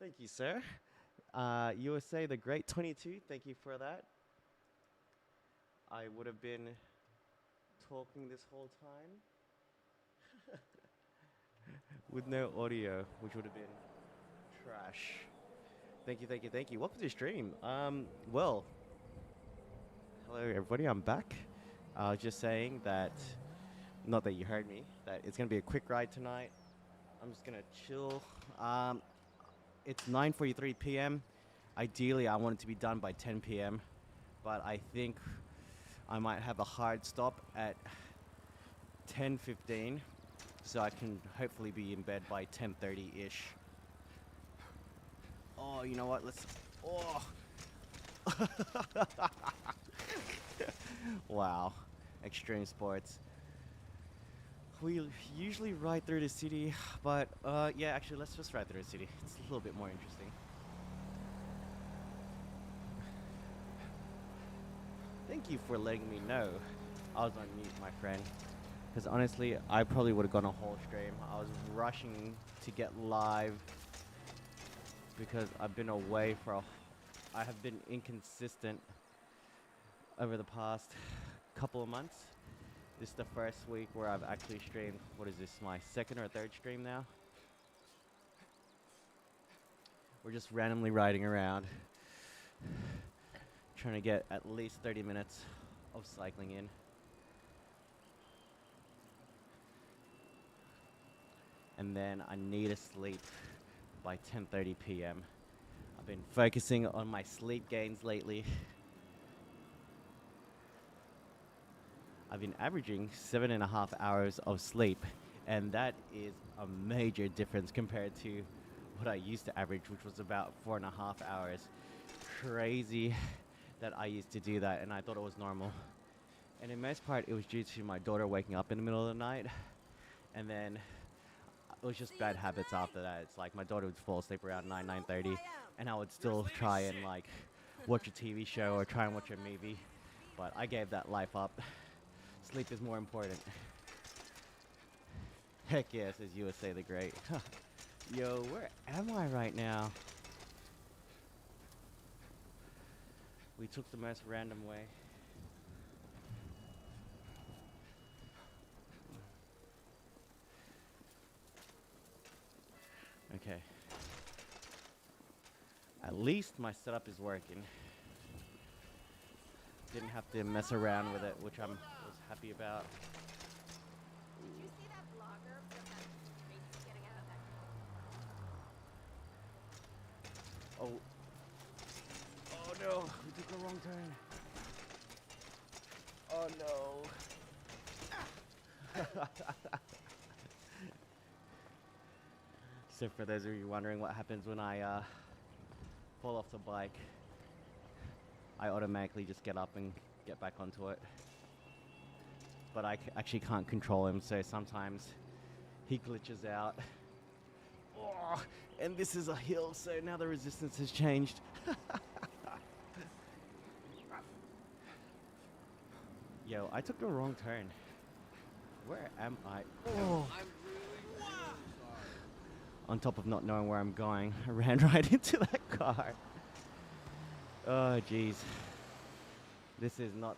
Thank you, sir. USA the Great 22, thank you for that. I would have been talking this whole time with no audio, which would have been trash. Thank you, thank you, thank you. Welcome to the stream. Well, hello everybody, I'm back. I was just saying that, not that you heard me, that it's gonna be a quick ride tonight. I'm just gonna chill. It's 9:43 p.m. Ideally, I want it to be done by 10 p.m., but I think I might have a hard stop at 10:15, so I can hopefully be in bed by 10:30-ish. Oh, you know what? Let's. Oh. Wow, extreme sports. We usually ride through the city, but yeah, actually, let's just ride through the city. It's a little bit more interesting. Thank you for letting me know I was on mute, my friend. Because honestly, I probably would have gone a whole stream. I was rushing to get live because I've been away for I have been inconsistent over the past couple of months. This is the first week where I've actually streamed. What is this, my second or third stream now? We're just randomly riding around, trying to get at least 30 minutes of cycling in. And then I need to sleep by 10:30 p.m. I've been focusing on my sleep gains lately. I've been averaging 7.5 hours of sleep, and that is a major difference compared to what I used to average, which was about 4.5 hours. Crazy that I used to do that, and I thought it was normal. And in most part, it was due to my daughter waking up in the middle of the night, and then it was just bad habits after that. It's like my daughter would fall asleep around 9:30, and I would still try and like watch a TV show or try and watch a movie, but I gave that life up. Sleep is more important. Heck yes, as USA the Great. Yo, where am I right now? We took the most random way. Okay. At least my setup is working. Didn't have to mess around with it, which I was happy about. Did you see that blogger from that crazy getting out of that car? Oh. Oh no, we took the wrong turn. Oh no. So for those of you wondering what happens when I fall off the bike, I automatically just get up and get back onto it. But I actually can't control him, so sometimes he glitches out. Oh, and this is a hill, so now the resistance has changed. Yo, I took the wrong turn. Where am I? Oh. On top of not knowing where I'm going, I ran right into that car. Oh, jeez. This is not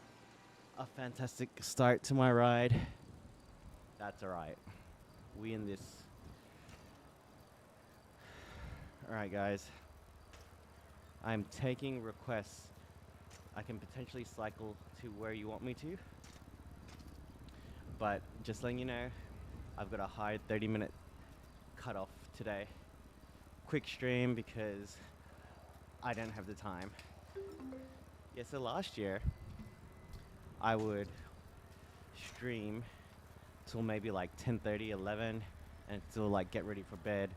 a fantastic start to my ride. That's alright. We in this. Alright, guys. I'm taking requests. I can potentially cycle to where you want me to. But just letting you know, I've got a hard 30-minute cutoff today. Quick stream because I don't have the time. Yeah, so last year I would stream till maybe like 10:30, 11, and still like get ready for bed,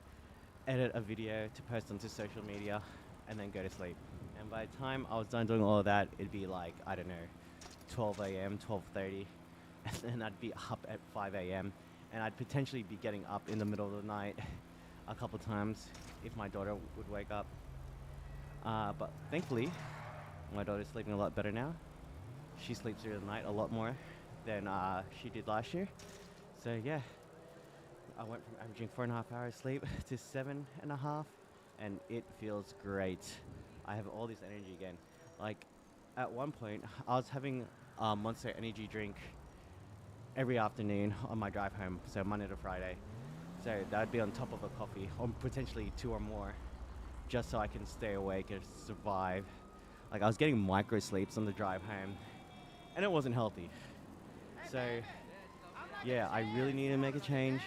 edit a video to post onto social media, and then go to sleep. And by the time I was done doing all of that, it'd be like, I don't know, 12 a.m., 12:30, and then I'd be up at 5 a.m. and I'd potentially be getting up in the middle of the night a couple times if my daughter would wake up. But thankfully, my daughter's sleeping a lot better now. She sleeps through the night a lot more than she did last year. So yeah, I went from averaging 4.5 hours sleep to 7.5, and it feels great. I have all this energy again. Like, at one point, I was having a Monster energy drink every afternoon on my drive home, so Monday to Friday. So that would be on top of a coffee, or potentially two or more, just so I can stay awake and survive. Like, I was getting micro sleeps on the drive home, and it wasn't healthy. So, yeah, I really need to make a change,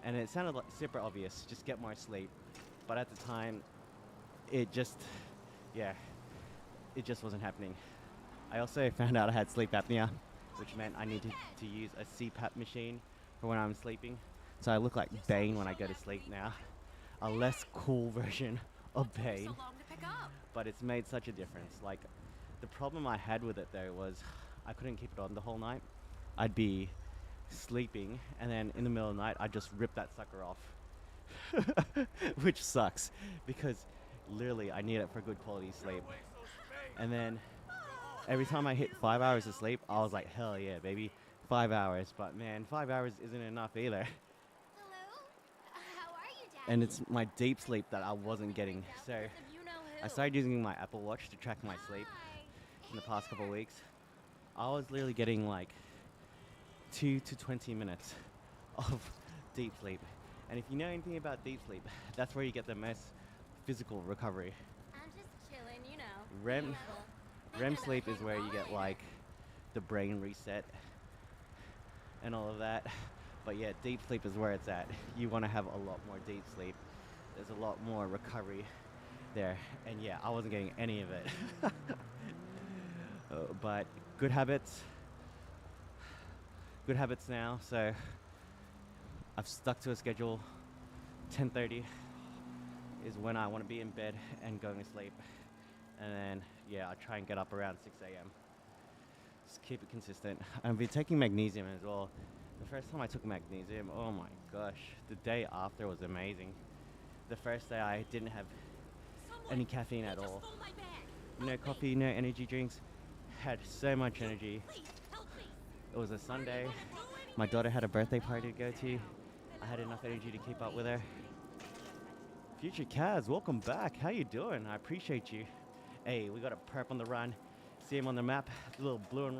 and it sounded like super obvious, just get more sleep. But at the time, it just, yeah, it just wasn't happening. I also found out I had sleep apnea, which meant I needed to use a CPAP machine for when I'm sleeping. So I look like Bane when I go to sleep now. A less cool version of Bane, but it's made such a difference. Like, the problem I had with it though was I couldn't keep it on the whole night. I'd be sleeping, and then in the middle of the night I'd just rip that sucker off. Which sucks, because literally I need it for good quality sleep. And then every time I hit 5 hours of sleep, I was like, hell yeah, baby, 5 hours. But man, 5 hours isn't enough either. Hello? How are you, Dad? And it's my deep sleep that I wasn't getting. So I started using my Apple Watch to track my sleep in the past couple of weeks. I was literally getting like 2 to 20 minutes of deep sleep. And if you know anything about deep sleep, that's where you get the most physical recovery. I'm just chilling, you know. REM sleep is where you get like the brain reset and all of that. But yeah, deep sleep is where it's at. You want to have a lot more deep sleep. There's a lot more recovery there. And yeah, I wasn't getting any of it. But good habits now. So I've stuck to a schedule. 10:30 is when I want to be in bed and going to sleep. And then, yeah, I try and get up around 6 a.m. Just keep it consistent. I've been taking magnesium as well. The first time I took magnesium, oh my gosh, the day after was amazing. The first day I didn't have any caffeine at all. No coffee, no energy drinks. Had so much energy. It was a Sunday. My daughter had a birthday party to go to. I had enough energy to keep up with her. Future Kaz, welcome back. How you doing? I appreciate you. Hey, we got a perp on the run. See him on the map, the little blue and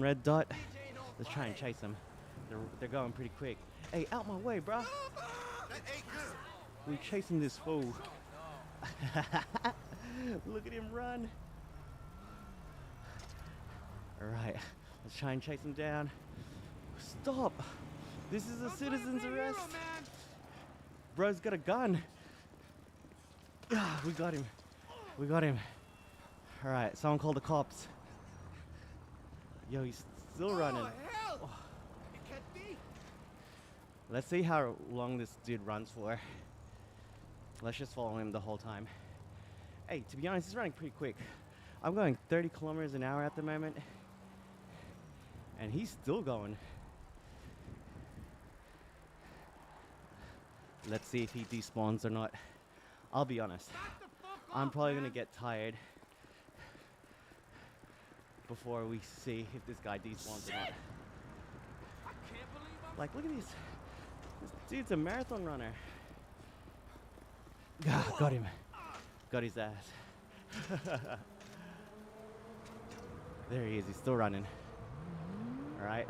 red dot. Let's try and chase them. They're going pretty quick. Hey, out my way, bruh. We're chasing this fool. Look at him run. All right, let's try and chase him down. Stop. This is a citizen's arrest. Bro's got a gun. We got him. We got him. All right, someone call the cops. Yo, he's still running. Hell! It can't be. Let's see how long this dude runs for. Let's just follow him the whole time. Hey, to be honest, he's running pretty quick. I'm going 30 kilometers an hour at the moment, and he's still going. Let's see if he despawns or not. I'll be honest, I'm probably gonna get tired before we see if this guy despawns or not. Like, look at this. This dude's a marathon runner. Got him. Got his ass. There he is. He's still running. All right.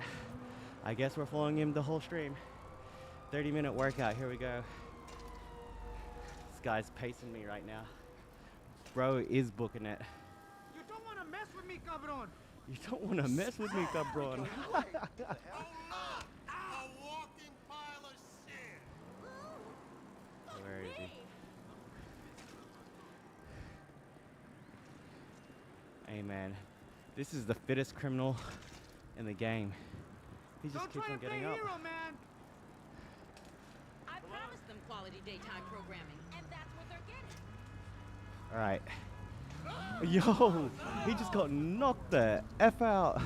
I guess we're following him the whole stream. 30-minute workout. Here we go. This guy's pacing me right now. Bro is booking it. You don't want to mess with me, cabron. You don't want to mess with me, cabron. A walking pile of shit. Where is he? Hey man, this is the fittest criminal in the game. He just Don't keeps try on to play getting up. hero, man. I promised them quality daytime programming, and that's what they're getting. All right. Yo, he just got knocked the F out.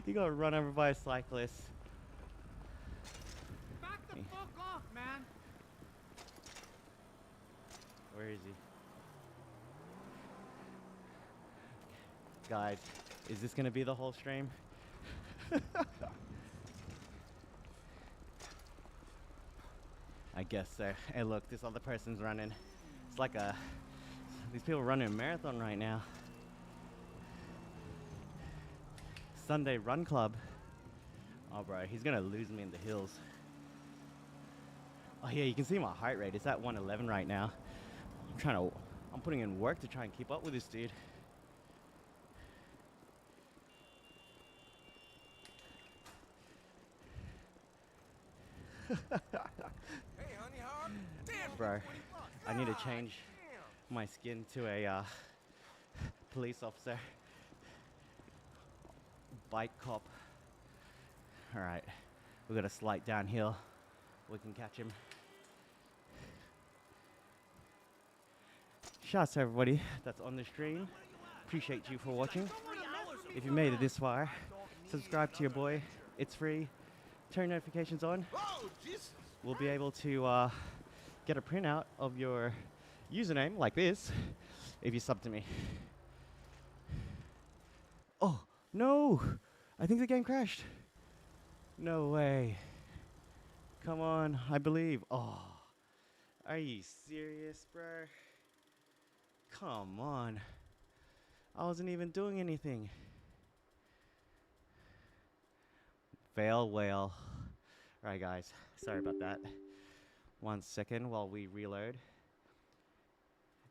He got run over by a cyclist. Back the fuck off, man. Where is he? Guys, is this gonna be the whole stream? I guess so. Hey, look, this other person's running. It's like these people running a marathon right now. Sunday Run Club. Oh, bro, he's gonna lose me in the hills. Oh yeah, you can see my heart rate. It's at 111 right now. I'm putting in work to try and keep up with this dude. Hey, honey, hog. Damn, Bro, 20 bucks. I need to God change damn. my skin to a police officer. Bike cop. Alright, we got a slight downhill. We can catch him. Shouts to everybody that's on the stream. Appreciate you for watching. If you made it this far, subscribe to your boy. It's free. Turn notifications on. Oh, Jesus. We'll be able to get a printout of your username like this if you sub to me. Oh, no! I think the game crashed. No way. Come on, I believe. Oh, are you serious, bro? Come on. I wasn't even doing anything. Fail whale. Alright, guys. Sorry about that. 1 second while we reload.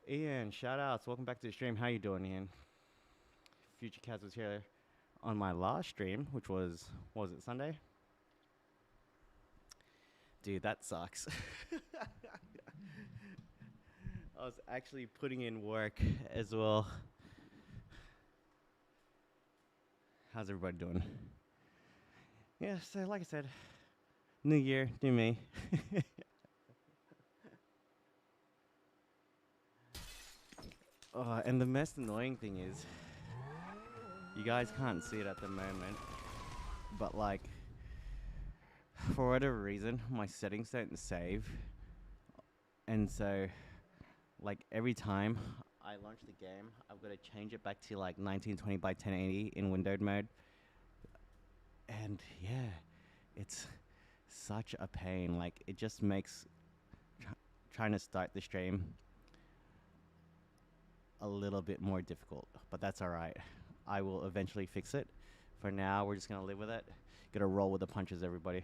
Ian, shout outs. Welcome back to the stream. How you doing, Ian? Future Cats was here on my last stream, which was it Sunday? Dude, that sucks. I was actually putting in work as well. How's everybody doing? Yeah, so like I said, new year, new me. And the most annoying thing is, you guys can't see it at the moment, but like, for whatever reason, my settings don't save. And so, like, every time I launch the game, I've got to change it back to like 1920 by 1080 in windowed mode. And yeah, it's such a pain. Like, it just makes trying to start the stream a little bit more difficult, but that's all right. I will eventually fix it. For now, we're just gonna live with it. Gotta roll with the punches, everybody.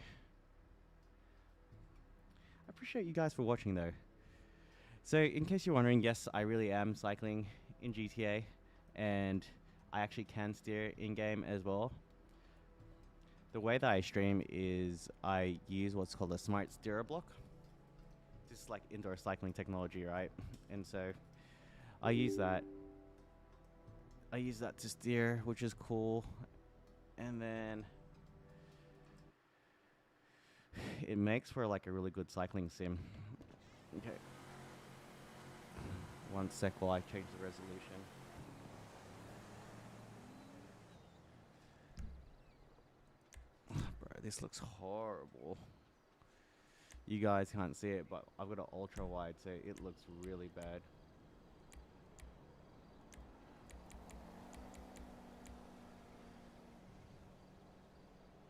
I appreciate you guys for watching, though. So, in case you're wondering, yes, I really am cycling in GTA, and I actually can steer in-game as well. The way that I stream is I use what's called a smart steerer block. This is like indoor cycling technology, right? And so I use that. I use that to steer, which is cool. And then it makes for like a really good cycling sim. Okay. 1 sec while I change the resolution. Bro, this looks horrible. You guys can't see it, but I've got an ultra wide, so it looks really bad.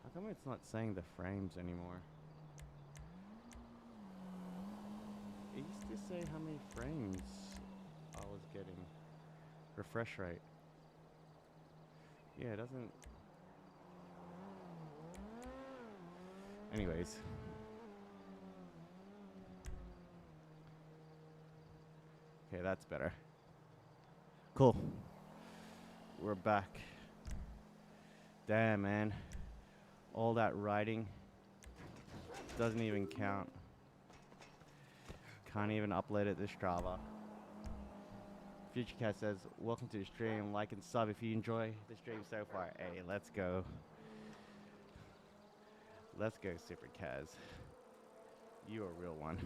How come it's not saying the frames anymore? It used to say how many frames I was getting. Refresh rate. Yeah, it doesn't. Anyways. Okay, that's better. Cool. We're back. Damn, man. All that writing doesn't even count. Can't even upload it to Strava. FutureCat says, welcome to the stream. Like and sub if you enjoy the stream so far. Hey, let's go. Let's go, Super Kaz. You a real one.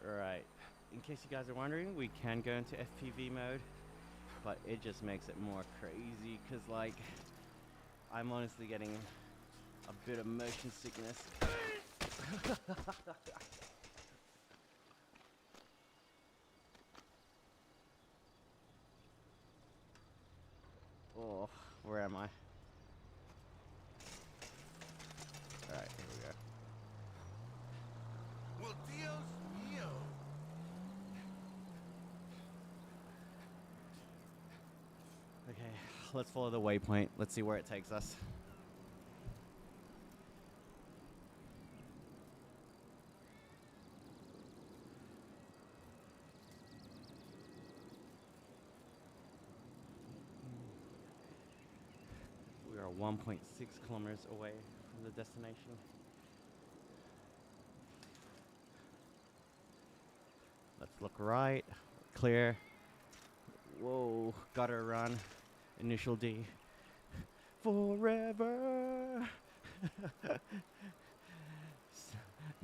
Alright. In case you guys are wondering, we can go into FPV mode, but it just makes it more crazy because, like, I'm honestly getting a bit of motion sickness. Oh, where am I? Alright, here we go. Well, Dios mío. Okay, let's follow the waypoint. Let's see where it takes us. We are 1.6 kilometers away from the destination. Let's look right, clear. Whoa, gotta run. Initial D. Forever.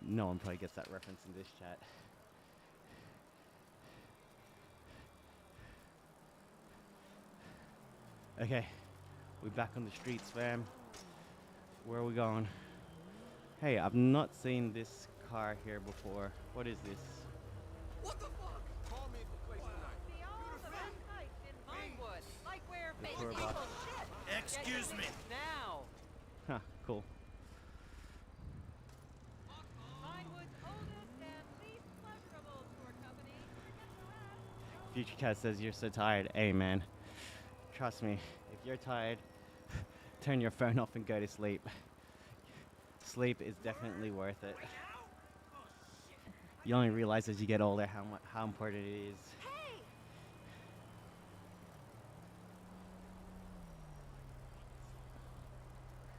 No one probably gets that reference in this chat. Okay, we're back on the streets, fam. Where are we going? Hey, I've not seen this car here before. What is this? What the fuck? Call me if the place tonight. See all the best sights in Vinewood. Like where The big tour people bus. shit. Excuse me. Now. Huh, cool. Vinewood's oldest and least pleasurable tour company. Forget the rest. Future Cat says you're so tired. Hey, man. Trust me, if you're tired, turn your phone off and go to sleep. Sleep is definitely worth it. You only realize as you get older how important it is. Hey!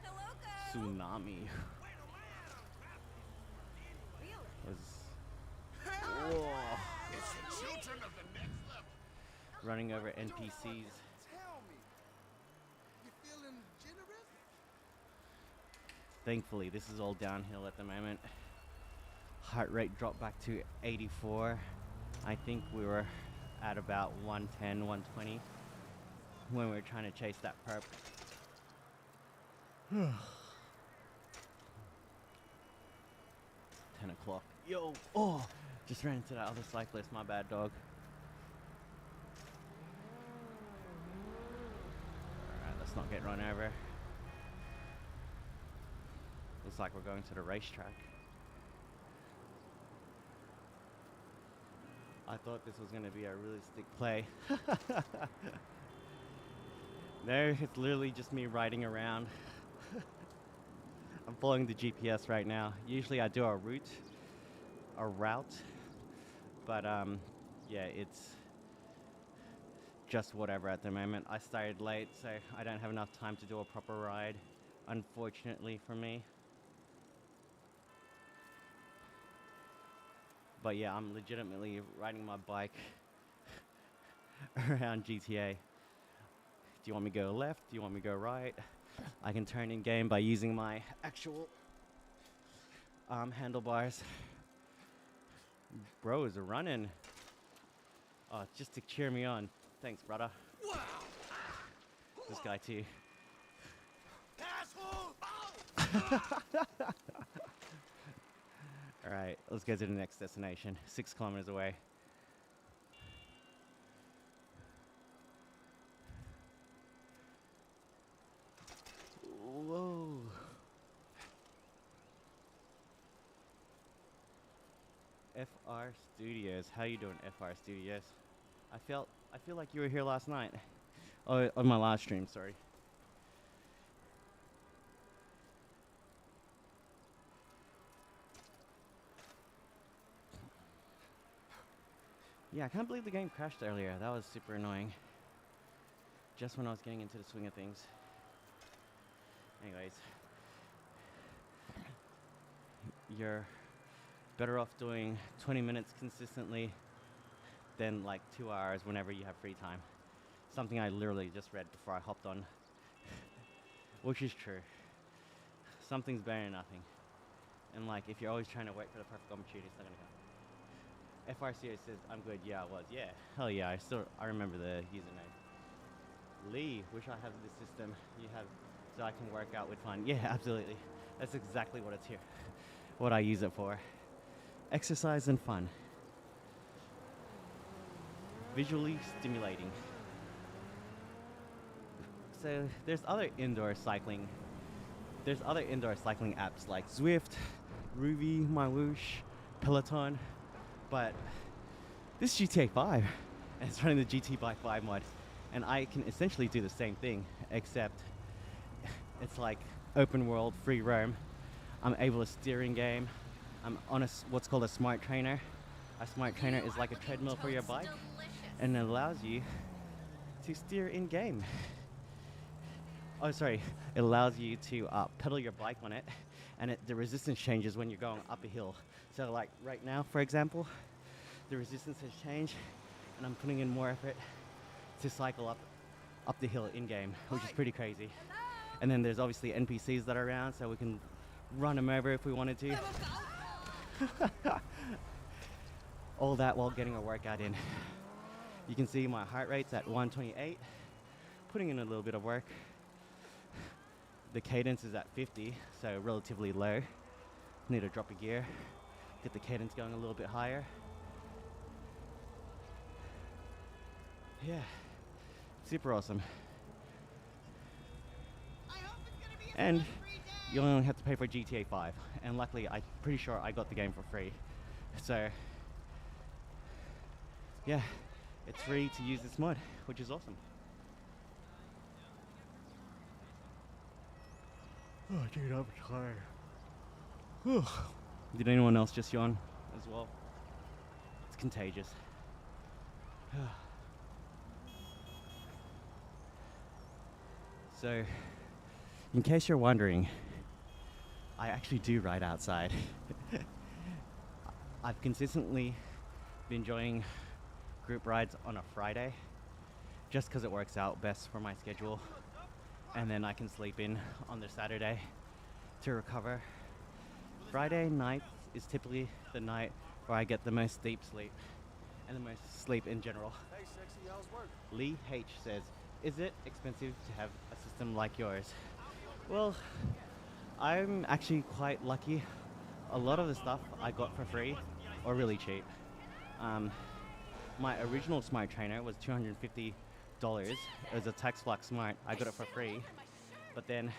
Hello, girl. Tsunami Really? was Whoa. It's the children of the next level. running over You don't know what NPCs. to Tell me. You feeling generous? Thankfully, this is all downhill at the moment. Heart rate dropped back to 84. I think we were at about 110, 120 when we were trying to chase that perp. 10 o'clock. Yo, oh, just ran into that other cyclist. My bad, dog. Alright, let's not get run over. Looks like we're going to the racetrack. I thought this was going to be a realistic play. No, it's literally just me riding around. I'm following the GPS right now. Usually I do a route, but yeah, it's just whatever at the moment. I started late, so I don't have enough time to do a proper ride, unfortunately for me. But yeah, I'm legitimately riding my bike around GTA. Do you want me to go left? Do you want me to go right? I can turn in game by using my actual handlebars. Bro is running. Oh, just to cheer me on. Thanks, brother. Wow. This guy too. Asshole. All right, let's go to the next destination. 6 kilometers away. Whoa. FR Studios. How you doing, FR Studios? I feel like you were here last night. Oh, on my last stream, sorry. Yeah, I can't believe the game crashed earlier. That was super annoying. Just when I was getting into the swing of things. Anyways. You're better off doing 20 minutes consistently than like 2 hours whenever you have free time. Something I literally just read before I hopped on. Which is true. Something's better than nothing. And like, if you're always trying to wait for the perfect opportunity, it's not gonna come. FRCA says, I'm good. Yeah, I was. Yeah. Hell yeah. I remember the username. Lee, wish I have this system you have so I can work out with fun. Yeah, absolutely. That's exactly what it's here. What I use it for. Exercise and fun. Visually stimulating. So there's other indoor cycling. There's other indoor cycling apps like Zwift, Ruby, MyWhoosh, Peloton, but this is GTA 5, and it's running the GT by 5 mod, and I can essentially do the same thing, except it's like open world, free roam. I'm able to steer in game. I'm on what's called a smart trainer. A smart trainer is like a treadmill for your bike, and it allows you to steer in game. Oh, sorry, it allows you to pedal your bike on it, and the resistance changes when you're going up a hill. So like right now, for example, the resistance has changed, and I'm putting in more effort to cycle up the hill in game, which is pretty crazy. And then there's obviously NPCs that are around, so we can run them over if we wanted to. All that while getting a workout in. You can see my heart rate's at 128, putting in a little bit of work. The cadence is at 50, so relatively low. Need to drop a gear, get the cadence going a little bit higher. Yeah, super awesome. And you only have to pay for GTA 5, and luckily I'm pretty sure I got the game for free. So yeah, it's free to use this mod, which is awesome. Oh dude, I'm tired. Whew. Did anyone else just yawn as well? It's contagious. So, in case you're wondering, I actually do ride outside. I've consistently been enjoying group rides on a Friday, just because it works out best for my schedule, and then I can sleep in on the Saturday to recover. Friday night is typically the night where I get the most deep sleep, and the most sleep in general. Hey, sexy, how's work? Lee H says, is it expensive to have a system like yours? Well, I'm actually quite lucky. A lot of the stuff I got for free or really cheap. My original smart trainer was $250. It was a TaxFlux Smart. I got it for free. But then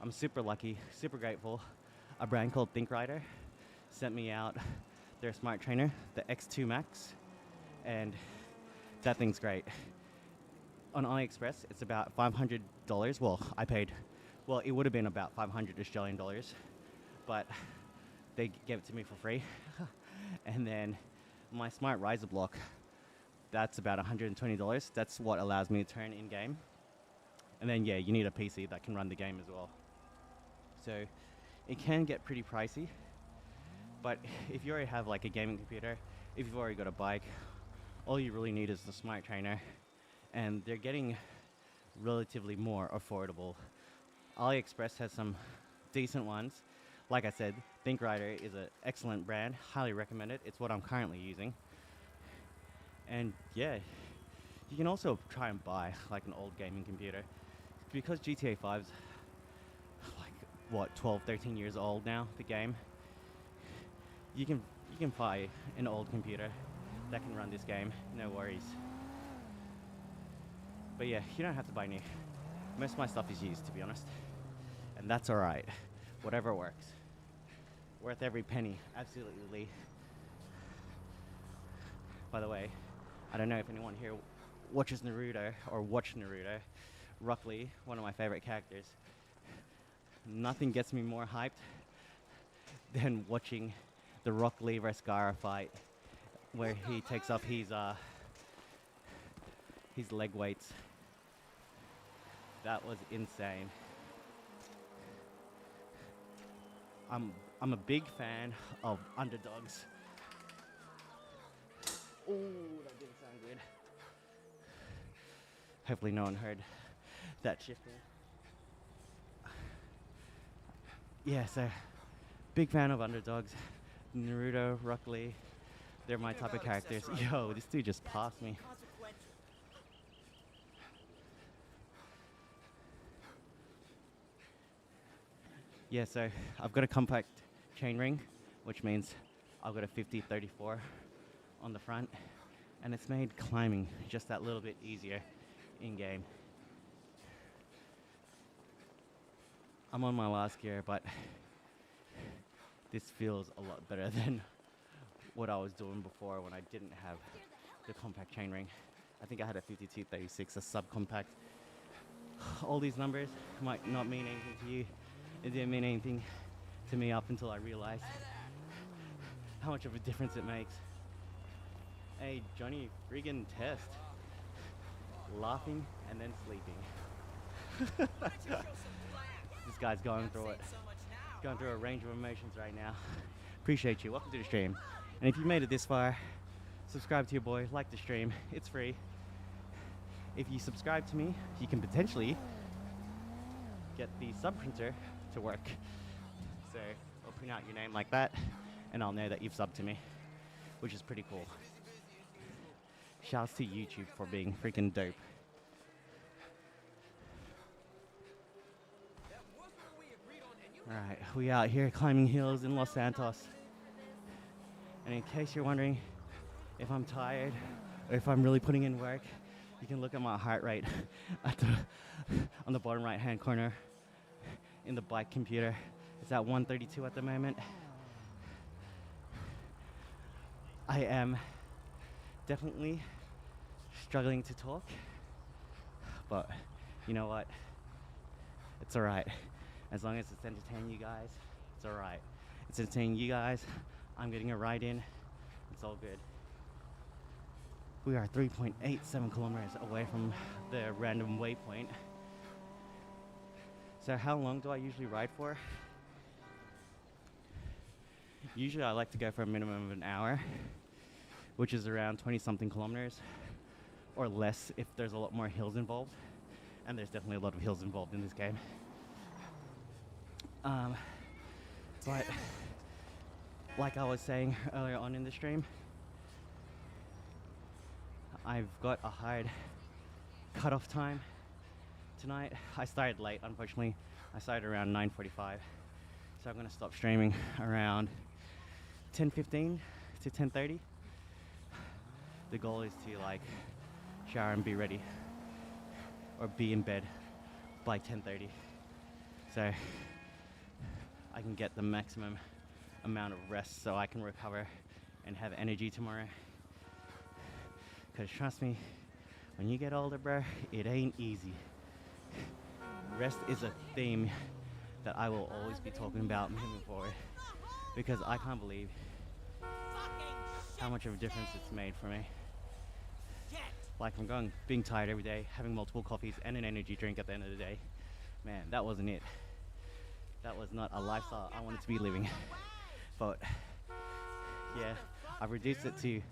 I'm super lucky, super grateful. A brand called ThinkRider sent me out their smart trainer, the X2 Max, and that thing's great. On AliExpress, it's about $500. Well, it would have been about 500 Australian dollars, but they gave it to me for free. And then my smart riser block, that's about $120. That's what allows me to turn in game. And then yeah, you need a PC that can run the game as well. So it can get pretty pricey, but if you already have like a gaming computer, if you've already got a bike, all you really need is the smart trainer, and they're getting relatively more affordable. AliExpress has some decent ones. Like I said, ThinkRider is an excellent brand, highly recommend it. It's what I'm currently using. And yeah, you can also try and buy like an old gaming computer. Because GTA 5's like, what, 12, 13 years old now, the game. You can buy an old computer that can run this game, no worries. But yeah, you don't have to buy new. Most of my stuff is used, to be honest. And that's alright. Whatever works. Worth every penny, absolutely. By the way, I don't know if anyone here watches Naruto or watched Naruto. Rock Lee, one of my favorite characters. Nothing gets me more hyped than watching the Rock Lee vs. Gaara fight, where he takes up his leg weights. That was insane. I'm a big fan of underdogs. Oh, that didn't sound good. Hopefully no one heard that shifting. Yeah, so big fan of underdogs. Naruto, Rock Lee, they're my type of characters. Yo, this dude just passed me. Yeah, so I've got a compact chainring, which means I've got a 50-34 on the front, and it's made climbing just that little bit easier in game. I'm on my last gear, but this feels a lot better than what I was doing before when I didn't have the compact chainring. I think I had a 5236, a subcompact. All these numbers might not mean anything to you. It didn't mean anything to me up until I realized how much of a difference it makes. Hey, Johnny, friggin' test. Laughing and then sleeping. This guy's going through it. Going through a range of emotions right now. Appreciate you. Welcome to the stream. And if you made it this far, subscribe to your boy, like the stream. It's free. If you subscribe to me, you can potentially get the sub printer to work. So I'll print out your name like that, and I'll know that you've subbed to me, which is pretty cool. Shouts to YouTube for being freaking dope. Alright, we out here climbing hills in Los Santos. And in case you're wondering if I'm tired or if I'm really putting in work, you can look at my heart rate on the bottom right hand corner in the bike computer. It's at 132 at the moment. I am definitely struggling to talk, but you know what? It's alright. As long as it's entertaining you guys, it's alright. It's entertaining you guys. I'm getting a ride in. It's all good. We are 3.87 kilometers away from the random waypoint. So how long do I usually ride for? Usually I like to go for a minimum of an hour, which is around 20 something kilometers, or less if there's a lot more hills involved. And there's definitely a lot of hills involved in this game. But like I was saying earlier on in the stream, I've got a hard cutoff time tonight. I started late, unfortunately. I started around 9:45, so I'm gonna stop streaming around 10:15 to 10:30. The goal is to like shower and be ready, or be in bed by 10:30, so I can get the maximum amount of rest so I can recover and have energy tomorrow. Because trust me, when you get older, bro, it ain't easy. Rest is a theme that I will always be talking about moving forward, because I can't believe how much of a difference it's made for me. Like, I'm being tired every day, having multiple coffees and an energy drink at the end of the day. Man, that wasn't it. That was not a lifestyle I wanted to be living. But yeah, I've reduced it to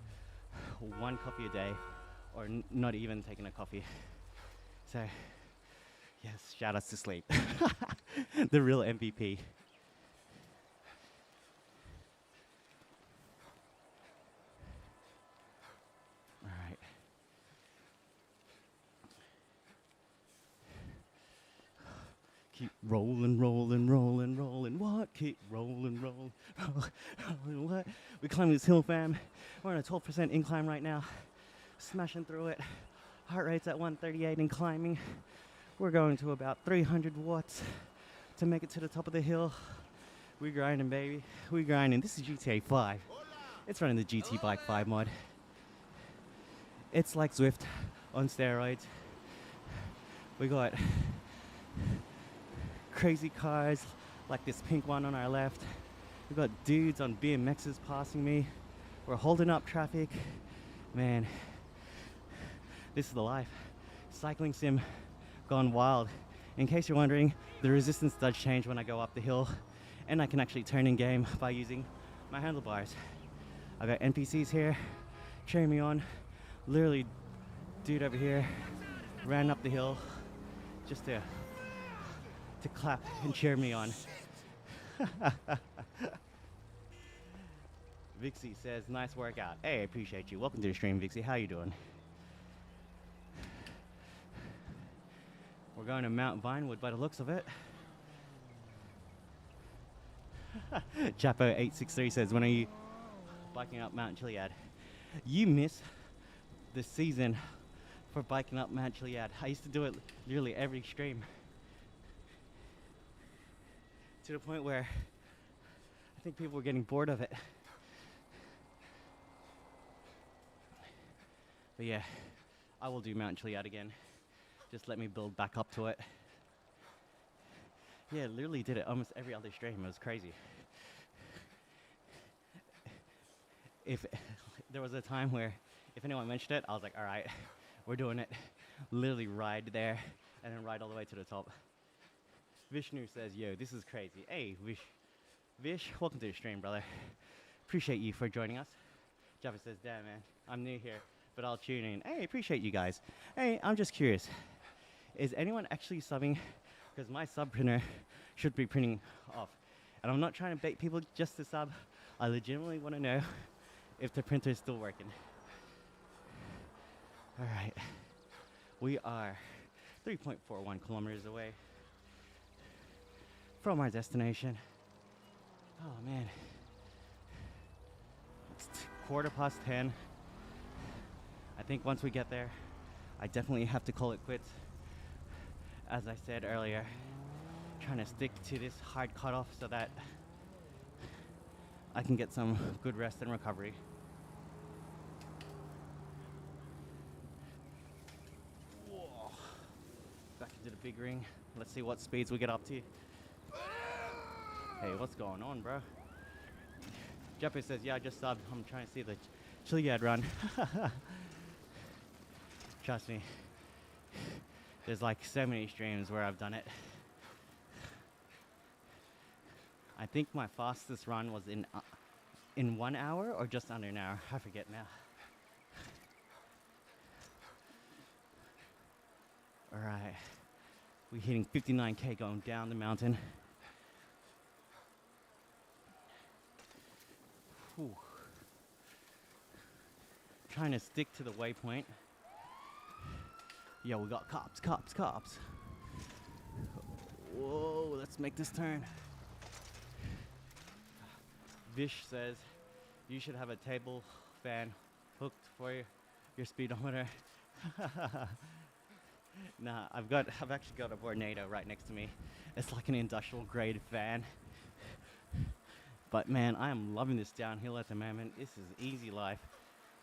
1 coffee a day, or not even taking a coffee. So yes, shout outs to sleep. The real MVP. Alright. Keep rolling, rolling, rolling, rolling. What? Keep rolling, rolling, rolling, rolling. What? We climb this hill, fam. We're on a 12% incline right now. Smashing through it. Heart rate's at 138 and climbing. We're going to about 300 watts to make it to the top of the hill. We grinding, baby. We grinding. This is GTA 5. It's running the GT Bike 5 mod. It's like Zwift on steroids. We got crazy cars like this pink one on our left. We've got dudes on BMXs passing me. We're holding up traffic. Man, this is the life. Cycling sim gone wild. In case you're wondering, the resistance does change when I go up the hill, and I can actually turn in game by using my handlebars. I got NPCs here cheering me on. Literally, dude over here ran up the hill just to clap and cheer me on. Vixie says, nice workout. Hey, I appreciate you. Welcome to the stream, Vixie. How you doing? We're going to Mount Vinewood by the looks of it. Chapo863 says, when are you biking up Mount Chiliad? You miss the season for biking up Mount Chiliad. I used to do it nearly every stream. to the point where I think people were getting bored of it. But yeah, I will do Mount Chiliad again. Just let me build back up to it. Yeah, literally did it almost every other stream. It was crazy. If there was a time where if anyone mentioned it, I was like, all right, we're doing it. Literally ride there and then ride all the way to the top. Vishnu says, yo, this is crazy. Hey, Vish, welcome to the stream, brother. Appreciate you for joining us. Java says, damn, man, I'm new here, but I'll tune in. Hey, appreciate you guys. Hey, I'm just curious. Is anyone actually subbing? Because my sub printer should be printing off. And I'm not trying to bait people just to sub. I legitimately want to know if the printer is still working. All right. We are 3.41 kilometers away from our destination. Oh man. It's 10:15. I think once we get there, I definitely have to call it quits. As I said earlier, trying to stick to this hard cutoff so that I can get some good rest and recovery. Whoa. Back into the big ring. Let's see what speeds we get up to. Hey, what's going on, bro? Jeppe says, yeah, I just subbed. I'm trying to see the Chiliad run. Trust me. There's like so many streams where I've done it. I think my fastest run was in 1 hour or just under an hour. I forget now. All right, we're hitting 59K going down the mountain. Whew. Trying to stick to the waypoint. Yeah, we got cops. Whoa, let's make this turn. Vish says you should have a table fan hooked for your speedometer. Nah, I've actually got a Vornado right next to me. It's like an industrial grade fan. But man, I am loving this downhill at the moment. This is easy life.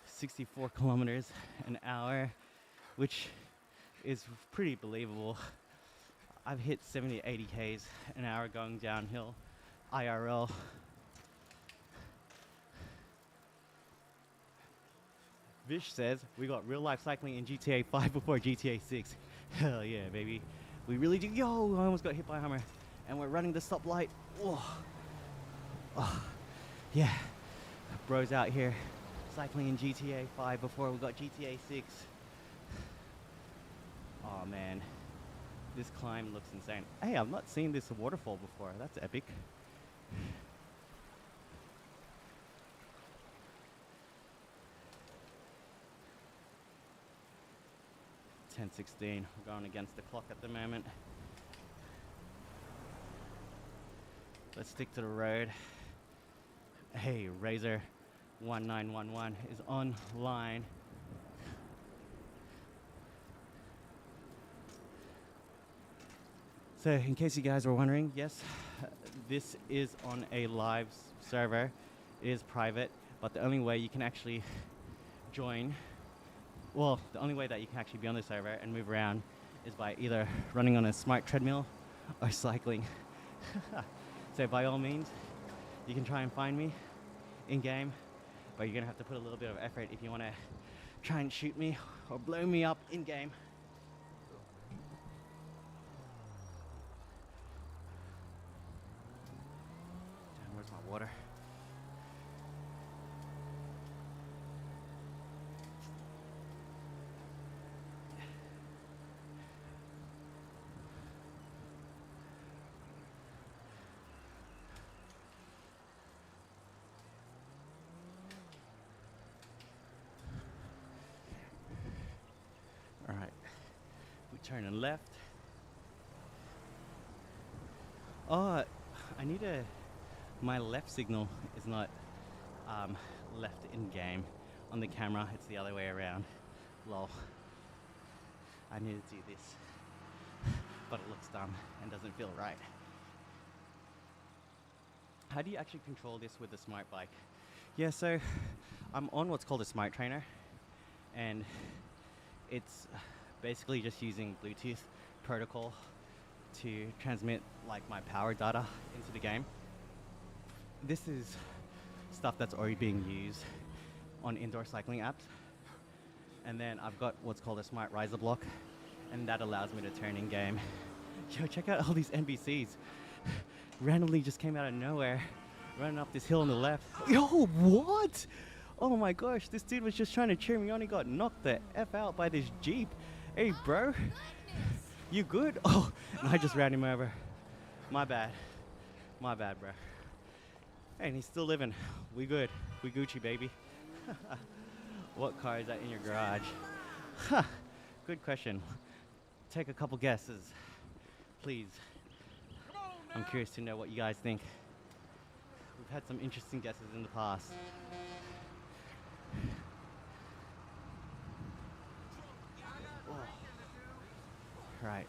64 kilometers an hour, which is pretty believable. I've hit 70 to 80 Ks an hour going downhill, IRL. Vish says, we got real life cycling in GTA 5 before GTA 6. Hell yeah, baby. We really do. Yo, I almost got hit by a Hummer. And we're running the stoplight. Whoa. Oh, yeah. Bros out here cycling in GTA 5 before we got GTA 6. Oh man, this climb looks insane. Hey, I've not seen this waterfall before. That's epic. .16. We're going against the clock at the moment. Let's stick to the road. Hey, Razor 1911 is online. So in case you guys were wondering, yes, this is on a live server. It is private, but the only way you can actually join, well, the only way that you can actually be on the server and move around is by either running on a smart treadmill or cycling. So by all means, you can try and find me in game, but you're gonna have to put a little bit of effort if you wanna try and shoot me or blow me up in game. Damn, where's my water? Turning left. Oh, I need my left signal is not left in game. On the camera, it's the other way around. Lol. I need to do this, but it looks dumb and doesn't feel right. how do you actually control this with the smart bike? Yeah, so I'm on what's called a smart trainer, and it's basically just using Bluetooth protocol to transmit like my power data into the game. This is stuff that's already being used on indoor cycling apps. And then I've got what's called a smart riser block, and that allows me to turn in game. Yo, check out all these NPCs. Randomly just came out of nowhere, running up this hill on the left. Yo, what? Oh my gosh, this dude was just trying to cheer me on. He got knocked the F out by this Jeep. Hey, bro. You good? Oh, and I just ran him over. My bad. My bad, bro. Hey, and he's still living. We good. We Gucci, baby. What car is that in your garage? Huh. Good question. Take a couple guesses, please. I'm curious to know what you guys think. We've had some interesting guesses in the past. Right.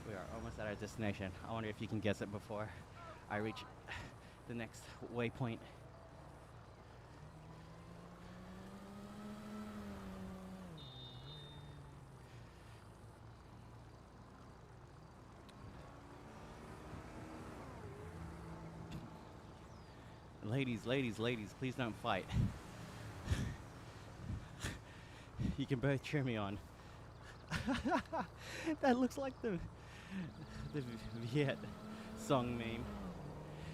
We are almost at our destination. I wonder if you can guess it before I reach the next waypoint. Ladies, ladies, ladies, please don't fight. You can both cheer me on. That looks like the Viet song meme.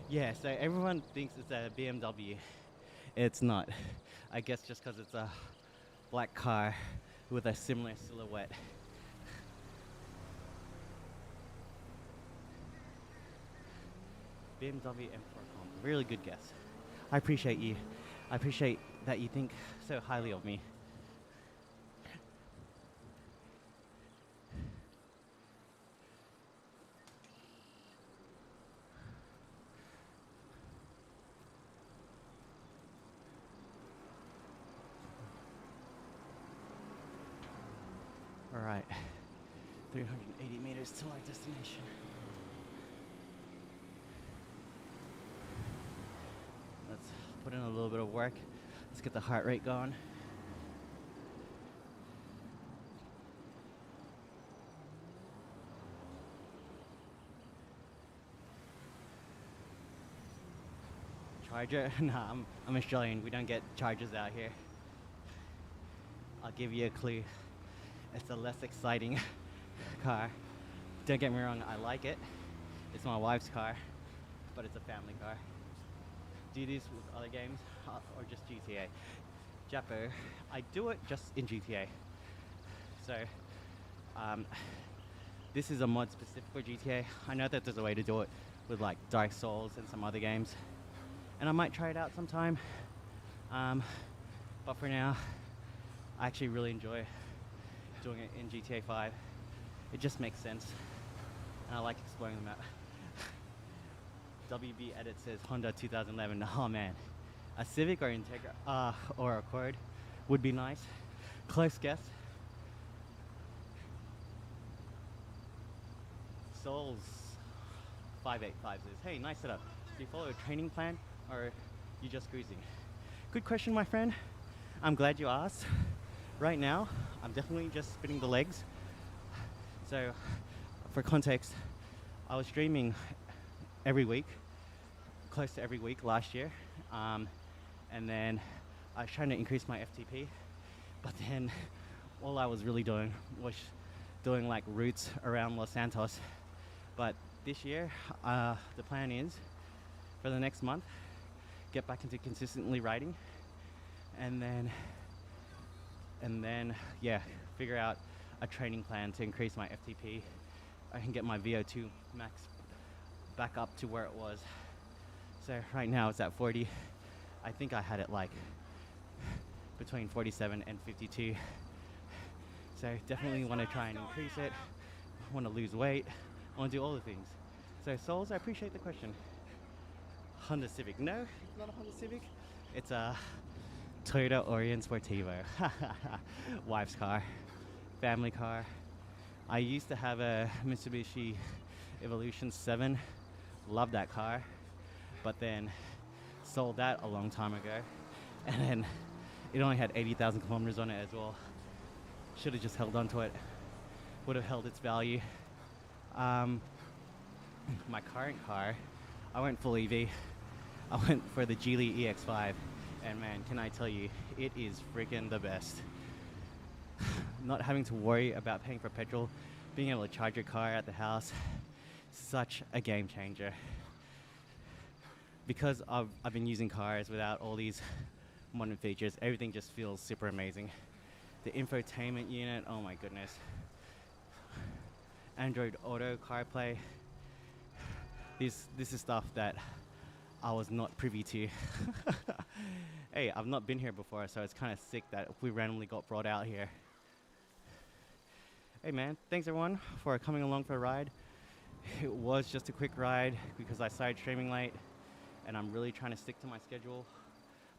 Yeah, so everyone thinks it's a BMW. It's not. I guess just because it's a black car with a similar silhouette. BMW M4 Comp. Really good guess. I appreciate you. I appreciate that you think so highly of me. All right, 380 meters to our destination. Let's put in a little bit of work. Let's get the heart rate going. Charger? Nah, I'm Australian. We don't get chargers out here. I'll give you a clue. It's a less exciting car. Don't get me wrong, I like it. It's my wife's car, but it's a family car. Do you do this with other games or just GTA? Japo, I do it just in GTA. So, this is a mod specific for GTA. I know that there's a way to do it with like Dark Souls and some other games, and I might try it out sometime. But for now, I actually really enjoy doing it in GTA 5. It just makes sense, and I like exploring the map. WB Edit says Honda 2011. Oh man, a Civic or Integra or Accord would be nice. Close guess. Souls 585 says, hey, nice setup. Do you follow a training plan or you just cruising? Good question, my friend. I'm glad you asked. Right now, I'm definitely just spinning the legs. So, for context, I was streaming every week, close to every week last year. And then I was trying to increase my FTP, but then all I was really doing was doing like routes around Los Santos. But this year, the plan is for the next month, get back into consistently riding, and then yeah, figure out a training plan to increase my FTP. I can get my VO2 max back up to where it was. So right now it's at 40. I think I had it like between 47 and 52. So definitely want to try and increase it. I want to lose weight. I want to do all the things. So Souls, I appreciate the question. Honda Civic. No, it's not a Honda Civic. It's a Toyota Orion Sportivo. Wife's car. Family car. I used to have a Mitsubishi Evolution 7. Love that car. but then sold that a long time ago, and then it only had 80,000 kilometers on it as well. Should have just held on to it. Would have held its value. My current car, I went full EV. I went for the Geely EX5, and man, can I tell you, it is freaking the best. Not having to worry about paying for petrol, being able to charge your car at the house, such a game changer. Because I've been using cars without all these modern features, everything just feels super amazing. The infotainment unit, oh my goodness. Android Auto, CarPlay. This is stuff that I was not privy to. Hey, I've not been here before, so it's kind of sick that we randomly got brought out here. Hey man, thanks everyone for coming along for a ride. It was just a quick ride because I started streaming late and I'm really trying to stick to my schedule.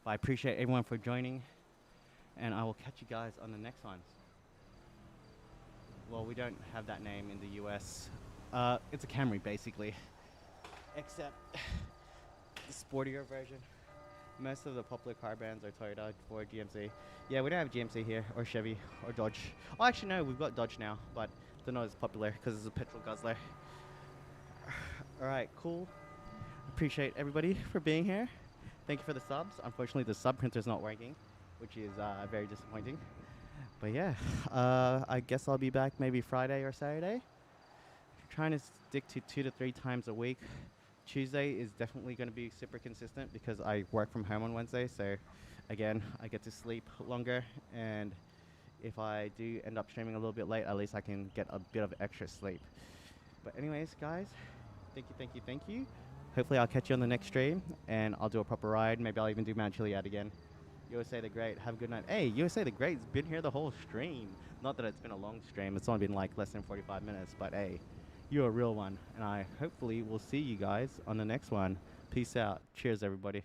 But I appreciate everyone for joining, and I will catch you guys on the next one. Well, we don't have that name in the US. It's a Camry basically, except the sportier version. Most of the popular car brands are Toyota, Ford, GMC. Yeah, we don't have GMC here, or Chevy, or Dodge. Oh, actually no, we've got Dodge now, but they're not as popular because it's a petrol guzzler. Alright, cool. Appreciate everybody for being here. Thank you for the subs. Unfortunately, the sub printer's not working, which is very disappointing. But yeah, I guess I'll be back maybe Friday or Saturday. Trying to stick to 2 to 3 times a week. Tuesday is definitely going to be super consistent because I work from home on Wednesday, so again, I get to sleep longer, and if I do end up streaming a little bit late, at least I can get a bit of extra sleep. But anyways, guys, thank you. Hopefully I'll catch you on the next stream, and I'll do a proper ride. Maybe I'll even do Mount Chiliad again. USA the Great, have a good night. Hey, USA the Great's been here the whole stream. Not that it's been a long stream, it's only been like less than 45 minutes, but hey, you're a real one, and I hopefully will see you guys on the next one. Peace out. Cheers, everybody.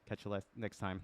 Catch you next time.